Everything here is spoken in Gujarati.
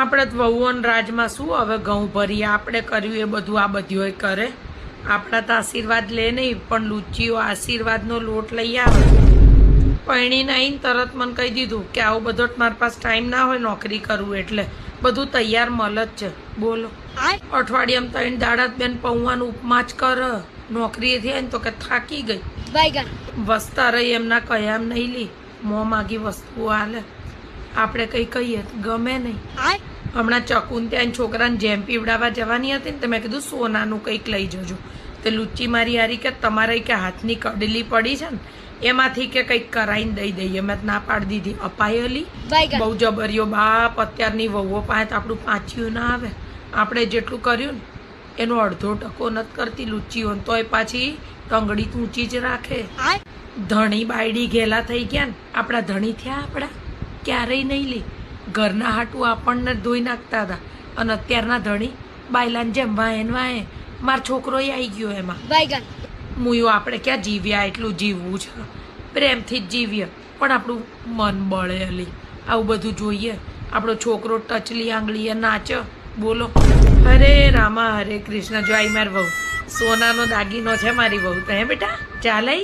આપણે તો વહુઓન રાજમાં શું હવે ઘઉં ભરીએ, આપણે કર્યું એ બધું આ બધું કરે. આપણા તો આશીર્વાદ લે નહીં, પણ લુચ્ચીઓ આશીર્વાદનો લોટ લઈ આવે. પૈણીને આવીને તરત મને કહી દીધું કે આવું બધો મારી પાસે ટાઈમ ના હોય નોકરી કરવું, એટલે બધું તૈયાર મળે જ છે. બોલો, અઠવાડિયામાં 3 દાડા બેન પૌવાનું ઉપમા જ કર. નોકરીએથી આવીને તો કે થાકી ગઈ. વસતા રહી એમના કયામ નહીં લી, મોં માગી વસ્તુઓ હાલે. આપણે કંઈ કહીએ ગમે નહીં. હમણાં ચકુન ત્યાં છોકરાને જેમ પીવડાવવા જવાની હતી ને, તો મેં કીધું સોનાનું કંઈક લઈ જજો. તે લુચ્ચી મારી હારી કે તમારે કે હાથની કડલી પડી છે ને એમાંથી કે કંઈક કરાઈને દઈ દઈએ. મેં ના પાડી દીધી. અપાયેલી બહુ જબરીઓ બાપ. અત્યારની વહુઓ પાસે આપણું પાછું ના આવે. આપણે જેટલું કર્યું ને એનો અડધો ટકો નથી કરતી લુચ્ચીઓ, તોય પાછી ટંગડી ઊંચી જ રાખે. ધણી બાયડી ઘેલા થઈ ગયા ને, આપણા ધણી થયા આપણા ક્યારેય નહીં લી. ઘરના હાટું આપણને ધોઈ નાખતા હતા, અને અત્યારના ધણી બાયલાને જેમ વાય વાય. મારો છોકરો આવી ગયો એમાં. મુયો આપણે ક્યાં જીવ્યા, એટલું જીવવું છે, પ્રેમથી જ જીવીએ. પણ આપણું મન બળે અલી, આવું બધું જોઈએ. આપણો છોકરો ટચલી આંગળીએ નાચે. બોલો, હરે રામા હરે કૃષ્ણ. જો આઈ મારી વહુ, સોનાનો દાગીનો છે મારી વહુ. તો હે બેટા ચાલે.